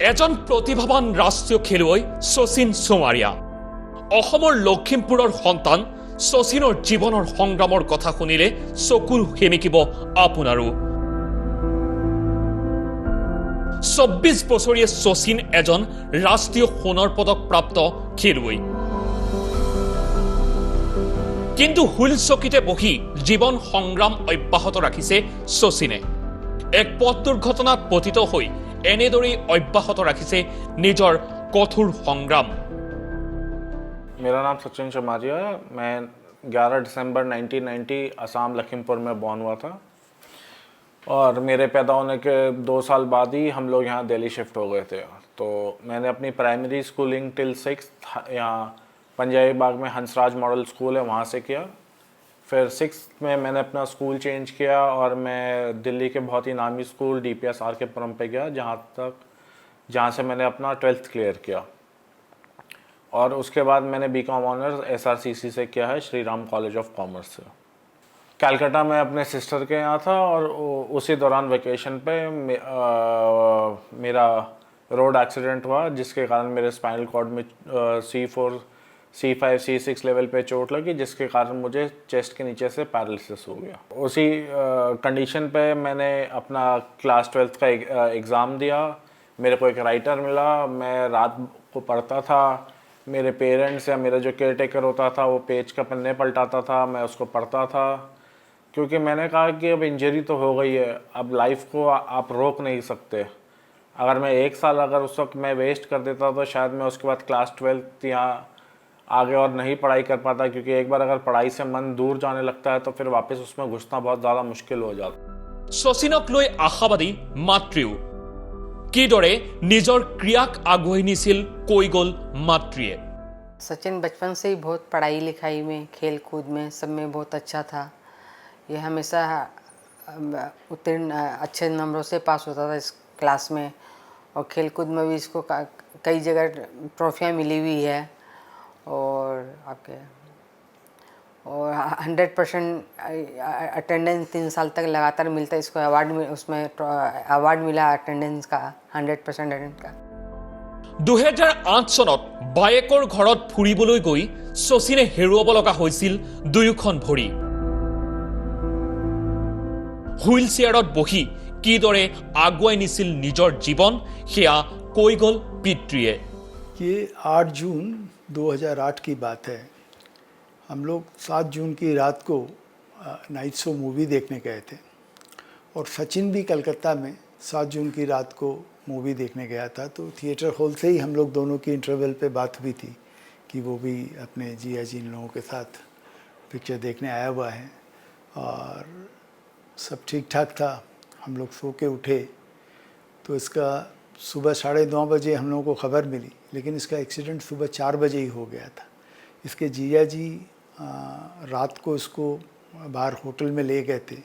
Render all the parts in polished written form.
এজন প্ৰতিভাৱান ৰাষ্ট্ৰীয় খেলুৱৈ শচীন চুমাৰিয়া। অসমৰ লখিমপুৰৰ সন্তান শচীনৰ জীৱনৰ সংগ্ৰামৰ কথা শুনিলে চকুৰ সেমিকিব আপোনাৰো। ২৪ বছৰীয়া শচীন এজন ৰাষ্ট্ৰীয় সোণৰ পদক প্ৰাপ্ত খেলুৱৈ। কিন্তু হুইলচকীতে বহি জীৱন সংগ্ৰাম অব্যাহত ৰাখিছে শচীনে। এক পথ দুৰ্ঘটনাত পতিত হৈ এনেদৰেই অব্যাহত ৰাখিছে নিজৰ কঠোৰ সংগ্ৰাম। मेरा नाम सचिन चमारिया है। मैं 11 दिसंबर 1990 असम लखीमपुर में बॉर्न हुआ था और मेरे पैदा होने के 2 साल बाद ही हम लोग यहाँ दिल्ली शिफ्ट हो गए थे। तो मैंने अपनी प्राइमरी स्कूलिंग टिल 6th यहाँ पंजाबी बाग में हंसराज मॉडल स्कूल है वहाँ से किया। फिर 6th में मैंने अपना स्कूल चेंज किया और मैं दिल्ली के बहुत ही नामी स्कूल DPS RK पुरम पे गया जहाँ से मैंने अपना 12th क्लियर किया। और उसके बाद मैंने BCom ऑनर्स SRCC से किया है, Shri Ram college of commerce से। कलकत्ता में अपने सिस्टर के यहाँ था और उसी दौरान वेकेशन पे मेरा रोड एक्सीडेंट हुआ जिसके कारण मेरे स्पाइनल कॉर्ड में C4 C5 C6 लेवल पे चोट लगी, जिसके कारण मुझे चेस्ट के नीचे से पैरालिसिस हो गया। उसी कंडीशन पे मैंने अपना क्लास 12th का एग्ज़ाम दिया। मेरे को एक राइटर मिला, मैं रात को पढ़ता था। मेरे पेरेंट्स या मेरा जो केयर टेकर होता था वो पेज का पन्ने पलटाता था, मैं उसको पढ़ता था, क्योंकि मैंने कहा कि अब इंजरी तो हो गई है, अब लाइफ को आप रोक नहीं सकते। अगर मैं 1 साल अगर उस वक्त मैं वेस्ट कर देता तो शायद मैं उसके बाद क्लास 12th यहाँ आगे और नहीं पढ़ाई कर पाता, क्योंकि एक बार अगर पढ़ाई से मन दूर जाने लगता है तो फिर वापस उसमें घुसना बहुत ज़्यादा मुश्किल हो जाता। শচীনক লৈ আশাবাদী মাতৃও। কিদৰে নিজৰ ক্ৰিয়াক আগুৱাই নিছিল কৈ গ'ল মাতৃয়ে। सचिन बचपन से ही बहुत पढ़ाई लिखाई में, खेल कूद में, सब में बहुत अच्छा था। ये हमेशा उत्तीर्ण अच्छे नंबरों से पास होता था इस क्लास में, और खेल कूद में भी इसको कई जगह ट्रॉफियाँ मिली हुई है। और आपके 100% अटेंडेंस 3 साल तक लगातार मिलता है इसको अवार्ड में, उसमें अवार्ड मिला अटेंडेंस का 100% अटेंडेंस का। 2008 চনত বায়েকৰ ঘৰত ফুৰিবলৈ গৈ শচীনে হেৰুৱাব লগা হৈছিল দুয়োখন ভৰি। হুইল চেয়াৰত বহি কিদৰে আগুৱাই নিছিল নিজৰ জীৱন সেয়া কৈ গ'ল পিতৃয়ে। ये 8 जून 2008 की बात है। हम लोग 7 जून की रात को नाइट शो मूवी देखने गए थे और सचिन भी कलकत्ता में 7 जून की रात को मूवी देखने गया था। तो थिएटर हॉल से ही हम लोग दोनों की इंटरवल पे बात हुई थी कि वो भी अपने जिया जी इन लोगों के साथ पिक्चर देखने आया हुआ है और सब ठीक ठाक था। हम लोग सो के उठे तो इसका सुबह 9:30 बजे हम लोगों को खबर मिली, लेकिन इसका एक्सीडेंट सुबह 4 बजे ही हो गया था। इसके जिया जी रात को इसको बाहर होटल में ले गए थे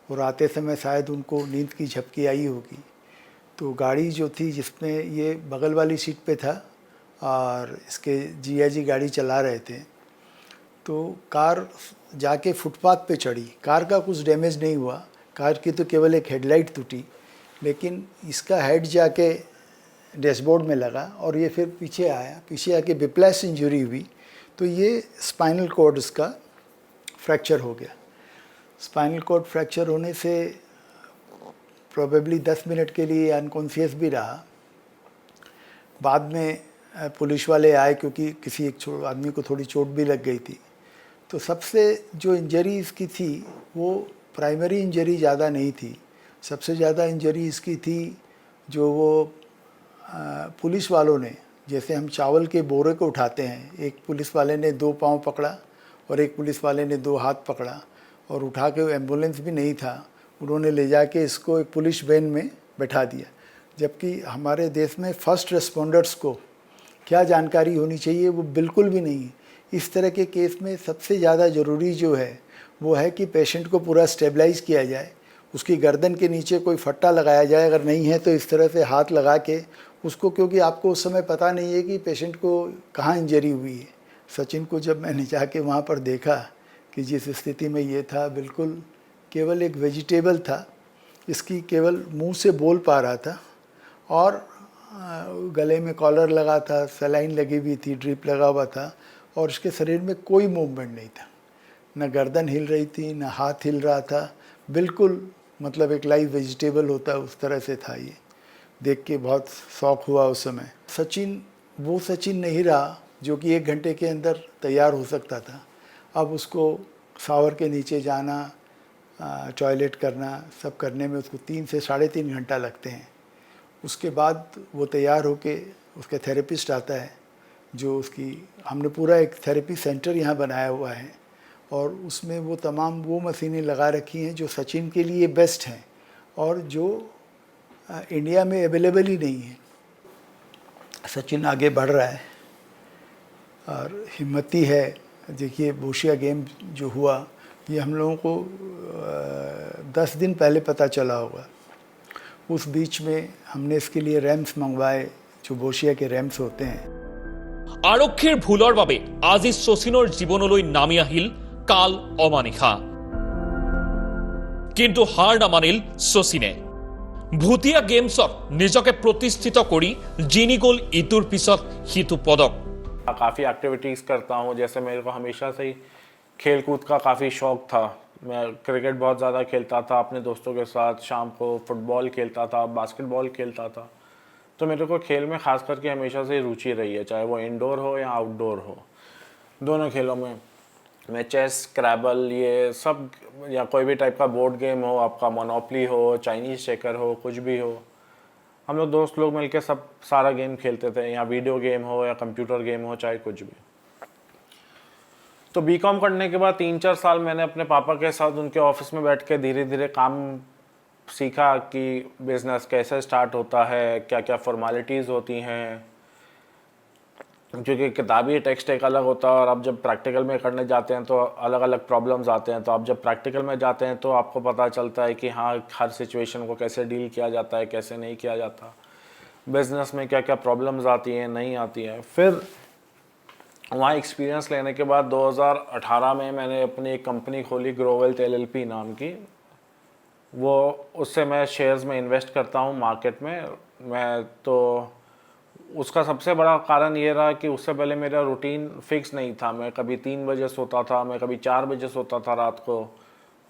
और आते समय शायद उनको नींद की झपकी आई होगी। तो गाड़ी जो थी जिसमें ये बगल वाली सीट पे था और इसके जिया जी गाड़ी चला रहे थे, तो कार जाके फुटपाथ पे चढ़ी। कार का कुछ डैमेज नहीं हुआ, कार की तो केवल एक हेडलाइट टूटी, लेकिन इसका हेड जाके डैशबोर्ड में लगा और ये फिर पीछे आया। पीछे आके विप्लैश इंजरी हुई, तो ये स्पाइनल कॉर्ड इसका फ्रैक्चर हो गया। स्पाइनल कॉर्ड फ्रैक्चर होने से प्रोबेबली 10 मिनट के लिए अनकॉन्शियस भी रहा। बाद में पुलिस वाले आए क्योंकि किसी एक आदमी को थोड़ी चोट भी लग गई थी। तो सबसे जो इंजरी इसकी थी वो प्राइमरी इंजरी ज़्यादा नहीं थी। सबसे ज़्यादा इंजरी इसकी थी जो वो पुलिस वालों ने, जैसे हम चावल के बोरे को उठाते हैं, एक पुलिस वाले ने 2 पाँव पकड़ा और एक पुलिस वाले ने 2 हाथ पकड़ा और उठा के एम्बुलेंस भी नहीं था, उन्होंने ले जाके इसको एक पुलिस वैन में बैठा दिया। जबकि हमारे देश में फर्स्ट रिस्पोंडर्स को क्या जानकारी होनी चाहिए वो बिल्कुल भी नहीं है। इस तरह के केस में सबसे ज़्यादा ज़रूरी जो है वो है कि पेशेंट को पूरा स्टेबलाइज़ किया जाए, उसकी गर्दन के नीचे कोई फट्टा लगाया जाए, अगर नहीं है तो इस तरह से हाथ लगा के उसको, क्योंकि आपको उस समय पता नहीं है कि पेशेंट को कहाँ इंजरी हुई है। सचिन को जब मैंने जाके वहाँ पर देखा कि जिस स्थिति में ये था, बिल्कुल केवल एक वेजिटेबल था, इसकी केवल मुंह से बोल पा रहा था और गले में कॉलर लगा था, सलाइन लगी हुई थी, ड्रिप लगा हुआ था और उसके शरीर में कोई मूवमेंट नहीं था, न गर्दन हिल रही थी, न हाथ हिल रहा था, बिल्कुल मतलब एक लाइव वेजिटेबल होता है उस तरह से था। ये देख के बहुत शौक हुआ उस समय। सचिन वो सचिन नहीं रहा जो कि 1 घंटे के अंदर तैयार हो सकता था। अब उसको शावर के नीचे जाना, टॉयलेट करना, सब करने में उसको 3 से 3.5 घंटा लगते हैं। उसके बाद वो तैयार होके उसका थेरेपिस्ट आता है जो उसकी, हमने पूरा एक थेरेपी सेंटर यहाँ बनाया हुआ है और उसमें वो तमाम वो मशीनें लगा रखी हैं जो सचिन के लिए बेस्ट हैं और जो इंडिया में अवेलेबल ही नहीं है। सचिन आगे बढ़ रहा है और हिम्मती है। देखिए बोशिया गेम जो हुआ ये हम लोगों को 10 दिन पहले पता चला होगा। उस बीच में हमने इसके लिए रैम्स मंगवाए जो बोशिया के रैम्स होते हैं। আৰক্ষীৰ ভুলৰ বাবে আজি শচীনৰ জীৱনলৈ নামি আহিল কাল অমানিশা, কিন্তু হাৰ নামানিল শচীনে। ভুটীয়া গেমছত নিজকে প্ৰতিষ্ঠিত কৰি জিনি গ'ল ইটোৰ পিছত সিটো পদক। काफ़ी एक्टिविटीज़ करता हूँ, जैसे मेरे को हमेशा से ही खेल कूद का काफ़ी शौक़ था। मैं क्रिकेट बहुत ज़्यादा खेलता था अपने दोस्तों के साथ, शाम को फुटबॉल खेलता था, बास्केटबॉल खेलता था। तो मेरे को खेल में ख़ास करके हमेशा से रुचि रही है, चाहे वो इंडोर हो या आउटडोर हो, दोनों खेलों में। मैं चेस, स्क्रैबल, ये सब, या कोई भी टाइप का बोर्ड गेम हो, आपका मोनोपली हो, चाइनीज़ चेकर हो, कुछ भी हो, हम लोग दोस्त लोग मिलके सब सारा गेम खेलते थे, या वीडियो गेम हो या कंप्यूटर गेम हो, चाहे कुछ भी। तो बीकॉम करने के बाद 3-4 साल मैंने अपने पापा के साथ उनके ऑफिस में बैठ के धीरे धीरे काम सीखा कि बिज़नेस कैसे स्टार्ट होता है, क्या क्या फॉर्मेलिटीज़ होती हैं, क्योंकि किताबी टेक्स्ट एक अलग होता है और अब जब प्रैक्टिकल में करने जाते हैं तो अलग अलग प्रॉब्लम्स आते हैं। तो आप जब प्रैक्टिकल में जाते हैं तो आपको पता चलता है कि हाँ, हर सिचुएशन को कैसे डील किया जाता है, कैसे नहीं किया जाता, बिज़नेस में क्या क्या प्रॉब्लम्स आती हैं, नहीं आती हैं। फिर वहाँ एक्सपीरियंस लेने के बाद 2018 में मैंने अपनी एक कंपनी खोली, ग्रोवेल्थ LLP नाम की। वो उससे मैं शेयर्स में इन्वेस्ट करता हूँ मार्केट में। मैं तो उसका सबसे बड़ा कारण ये रहा कि उससे पहले मेरा रूटीन फिक्स नहीं था। मैं कभी 3 बजे सोता था, मैं कभी 4 बजे सोता था रात को।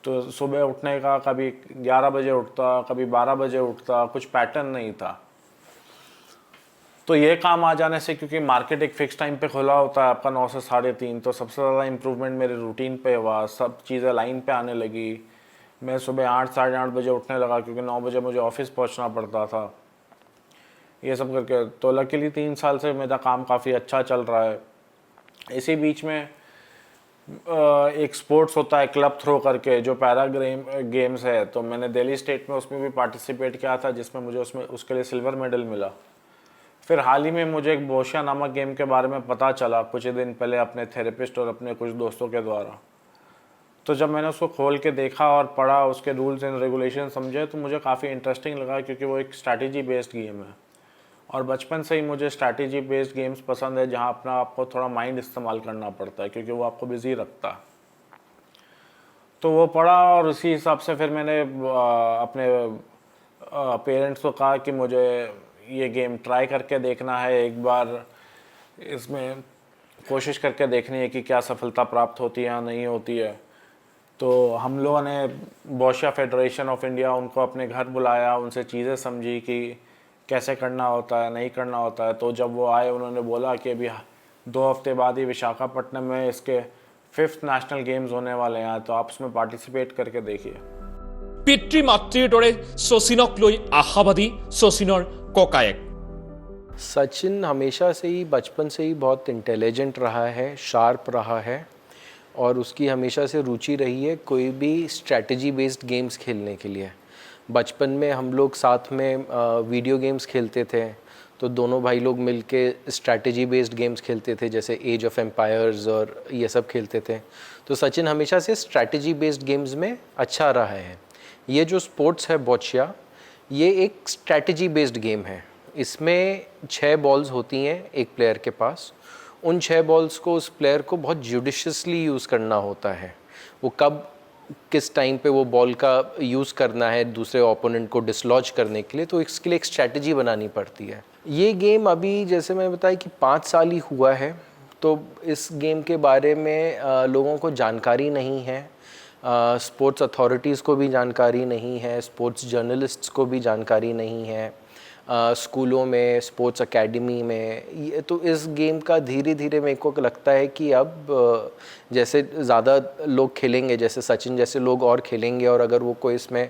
तो सुबह उठने का कभी 11 बजे उठता, कभी 12 बजे उठता, कुछ पैटर्न नहीं था। तो ये काम आ जाने से, क्योंकि मार्केट एक फ़िक्स टाइम पे खुला होता है आपका 9 से 3:30, तो सबसे ज़्यादा इम्प्रूवमेंट मेरे रूटीन पे हुआ। सब चीज़ें लाइन पे आने लगी। मैं सुबह 8 साढ़े 8 बजे उठने लगा, क्योंकि 9 बजे मुझे ऑफिस पहुंचना पड़ता था। ये सब करके तो लकीली 3 साल से मेरा काम काफ़ी अच्छा चल रहा है। इसी बीच में एक स्पोर्ट्स होता है क्लब थ्रो करके, जो पैरा गेम्स है, तो मैंने दिल्ली स्टेट में उसमें भी पार्टिसिपेट किया था, जिसमें मुझे उसके लिए सिल्वर मेडल मिला। फिर हाल ही में मुझे एक बोशिया नामक गेम के बारे में पता चला कुछ ही दिन पहले अपने थेरेपिस्ट और अपने कुछ दोस्तों के द्वारा। तो जब मैंने उसको खोल के देखा और पढ़ा, उसके रूल्स एंड रेगुलेशन समझे, तो मुझे काफ़ी इंटरेस्टिंग लगा, क्योंकि वो एक स्ट्रैटेजी बेस्ड गेम है और बचपन से ही मुझे स्ट्रैटेजी बेस्ड गेम्स पसंद है, जहाँ अपना आपको थोड़ा माइंड इस्तेमाल करना पड़ता है, क्योंकि वो आपको बिजी रखता है। तो वो पढ़ा और उसी हिसाब से फिर मैंने अपने पेरेंट्स को कहा कि मुझे ये गेम ट्राई करके देखना है, एक बार इसमें कोशिश करके देखनी है कि क्या सफलता प्राप्त होती है या नहीं होती है। तो हम लोगों ने बोशिया फेडरेशन ऑफ इंडिया, उनको अपने घर बुलाया, उनसे चीज़ें समझी कि कैसे करना होता है, नहीं करना होता है। तो जब वो आए, उन्होंने बोला कि अभी 2 हफ्ते बाद ही विशाखापट्टनम में इसके 5th नेशनल गेम्स होने वाले हैं, तो आप उसमें पार्टिसिपेट करके देखिए। पितृ मातृर दरे शचीनक লৈ आशावादी शचीনৰ ककायक। सचिन हमेशा से ही, बचपन से ही बहुत इंटेलिजेंट रहा है, शार्प रहा है और उसकी हमेशा से रुचि रही है कोई भी स्ट्रैटेजी बेस्ड गेम्स खेलने के लिए। बचपन में हम लोग साथ में वीडियो गेम्स खेलते थे, तो दोनों भाई लोग मिलके स्ट्रैटेजी बेस्ड गेम्स खेलते थे, जैसे एज ऑफ एम्पायर्स और ये सब खेलते थे। तो सचिन हमेशा से स्ट्रैटेजी बेस्ड गेम्स में अच्छा रहा है। ये जो स्पोर्ट्स है बोशिया, ये एक स्ट्रैटेजी बेस्ड गेम है। इसमें 6 बॉल्स होती हैं एक प्लेयर के पास। उन 6 बॉल्स को उस प्लेयर को बहुत जुडिशियसली यूज़ करना होता है। वो कब किस टाइम पे वो बॉल का यूज़ करना है दूसरे ओपोनेंट को डिसलॉज करने के लिए, तो इसके लिए एक स्ट्रैटेजी बनानी पड़ती है। ये गेम अभी जैसे मैं बताया कि 5 साल ही हुआ है, तो इस गेम के बारे में लोगों को जानकारी नहीं है। स्पोर्ट्स अथॉरिटीज़ को भी जानकारी नहीं है, स्पोर्ट्स जर्नलिस्ट्स को भी जानकारी नहीं है, स्कूलों में, स्पोर्ट्स एकेडमी में। ये तो इस गेम का धीरे धीरे मेरे को लगता है कि अब जैसे ज़्यादा लोग खेलेंगे, जैसे सचिन जैसे लोग और खेलेंगे, और अगर वो कोई इसमें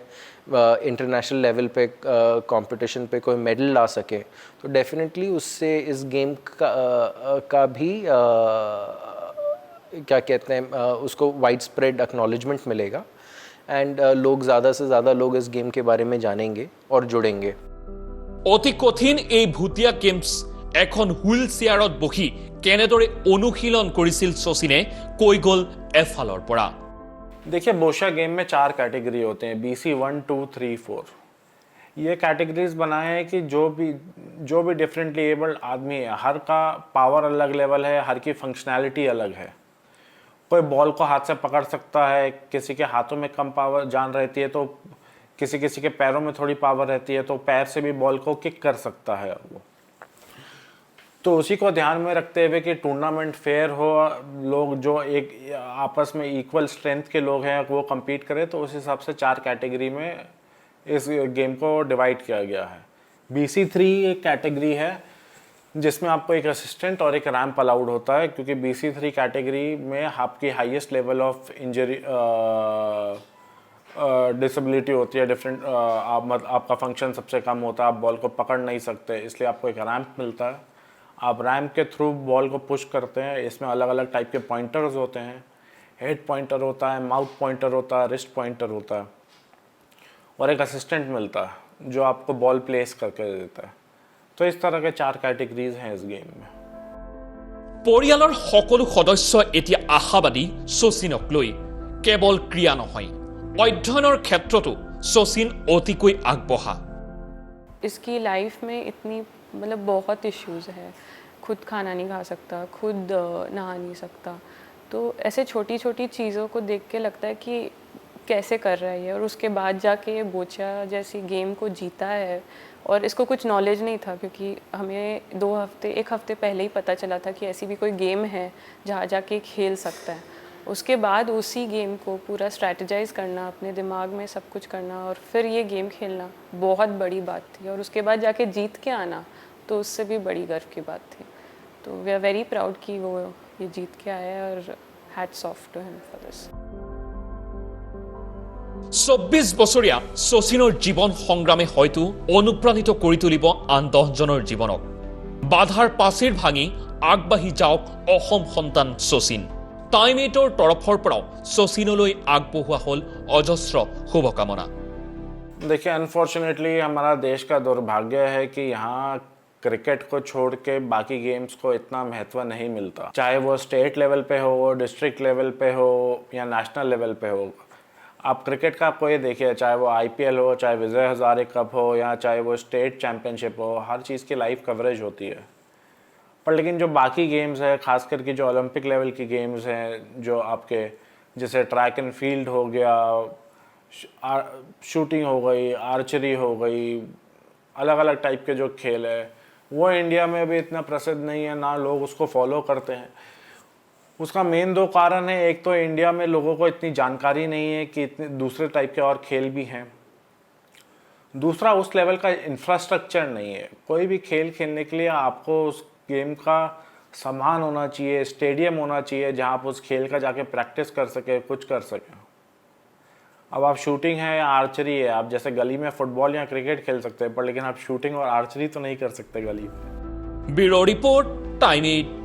इंटरनेशनल लेवल पे कंपटीशन पे कोई मेडल ला सके, तो डेफिनेटली उससे इस गेम का भी क्या कहते हैं, उसको वाइड स्प्रेड एक्नॉलेजमेंट मिलेगा, एंड लोग ज़्यादा से ज़्यादा लोग इस गेम के बारे में जानेंगे और जुड़ेंगे। অতি কঠিন এই ভুটীয়া গেমছ এখন হুইল চেয়াৰত বহি কেনেদৰে অনুশীলন কৰিছিল শচীনে কৈ গ'ল এফালৰ পৰা। देखिए, बोशा गेम में 4 कैटेगरी होते हैं, BC 1, 2, 3, 4। ये कैटेगरीज बनाए हैं कि जो भी डिफरेंटली एबल्ड आदमी है, हर का पावर अलग लेवल है, हर की फंक्शनैलिटी अलग है। कोई बॉल को हाथ से पकड़ सकता है, किसी के हाथों में कम पावर जान रहती है, तो किसी के पैरों में थोड़ी पावर रहती है, तो पैर से भी बॉल को किक कर सकता है वो। तो उसी को ध्यान में रखते हुए कि टूर्नामेंट फेयर हो, लोग जो एक आपस में इक्वल स्ट्रेंथ के लोग हैं वो compete करें, तो उस हिसाब से 4 कैटेगरी में इस गेम को डिवाइड किया गया है। BC3 एक कैटेगरी है जिसमें आपको एक असिस्टेंट और एक रैम्प अलाउड होता है, क्योंकि BC3 कैटेगरी में आपकी highest level of injury disability होती है, डिफरेंट आपका फंक्शन सबसे कम होता है, आप बॉल को पकड़ नहीं सकते, इसलिए आपको एक रैम्प मिलता है। आप रैम्प के थ्रू बॉल को पुश करते हैं। इसमें अलग अलग टाइप के पॉइंटर्स होते हैं, हेड पॉइंटर होता है, माउथ पॉइंटर होता है, रिस्ट पॉइंटर होता है, और एक असिस्टेंट मिलता है जो आपको बॉल प्लेस करके देता है। तो इस तरह के 4 कैटेगरीज हैं इस गेम में। পৰিয়ালৰ সকলো সদস্য এতিয়া আশাবাদী শচীনক লৈ। কেৱল ক্ৰিয়া নহয়, অধ্যয়নৰ ক্ষেত্ৰতো শচীন অতিকৈ আগবঢ়া। इसकी लाइफ में इतनी मतलब बहुत इश्यूज़ है, खुद खाना नहीं खा सकता, खुद नहा नहीं सकता, तो ऐसे छोटी छोटी चीज़ों को देख के लगता है कि कैसे कर रहा है ये, और उसके बाद जाके ये बोचा जैसी गेम को जीता है। और इसको कुछ नॉलेज नहीं था, क्योंकि हमें 1 हफ्ते पहले ही पता चला था कि ऐसी भी कोई गेम है जहाँ जाके खेल सकता है। उसके बाद उसी गेम को पूरा स्ट्रैटेजाइज करना, अपने दिमाग में सब कुछ करना, और फिर ये गेम खेलना बहुत बड़ी बात थी, और उसके बाद जाके जीत के आना तो उससे भी बड़ी गर्व की बात थी। तो वी आर वेरी प्राउड कि वो ये जीत के आया, और hats off to him for this. 24 বছৰীয়া শচীনৰ জীৱন সংগ্ৰামে হয়তো অনুপ্ৰাণিত কৰি তুলিব আন 10 জনৰ জীৱনক। বাধাৰ পাচিৰ ভাঙি আগবাঢ়ি যাওক অসম সন্তান শচীন। টাইম 8ৰ তৰফৰ পৰাও শচীনলৈ আগবঢ়োৱা হ'ল অজস্ৰ শুভকামনা। देखिए, अनफॉर्चुनेटली हमारा देश का दुर्भाग्य है कि यहाँ क्रिकेट को छोड़ के बाकी गेम्स को इतना महत्व नहीं मिलता, चाहे वो स्टेट लेवल पे हो, डिस्ट्रिक्ट लेवल पे हो, या नेशनल लेवल पे हो। आप क्रिकेट का कोई देखिए, चाहे वो IPL हो, चाहे विजय हजारे कप हो, या चाहे वो स्टेट चैम्पियनशिप हो, हर चीज़ की लाइव कवरेज होती है। पर लेकिन जो बाकी गेम्स है, ख़ास करके जो ओलंपिक लेवल की गेम्स हैं, जो आपके जैसे ट्रैक एंड फील्ड हो गया, शूटिंग हो गई, आर्चरी हो गई, अलग अलग टाइप के जो खेल है, वो इंडिया में भी इतना प्रसिद्ध नहीं है, ना लोग उसको फॉलो करते हैं। उसका मेन 2 कारण है। एक तो इंडिया में लोगों को इतनी जानकारी नहीं है कि इतने दूसरे टाइप के और खेल भी हैं। दूसरा, उस लेवल का इंफ्रास्ट्रक्चर नहीं है। कोई भी खेल खेलने के लिए आपको उस गेम का सामान होना चाहिए, स्टेडियम होना चाहिए जहाँ आप उस खेल का जाके प्रैक्टिस कर सके, कुछ कर सके। अब आप शूटिंग है या आर्चरी है, आप जैसे गली में फुटबॉल या क्रिकेट खेल सकते हैं, पर लेकिन आप शूटिंग और आर्चरी तो नहीं कर सकते गली में। Bureau report, time 8।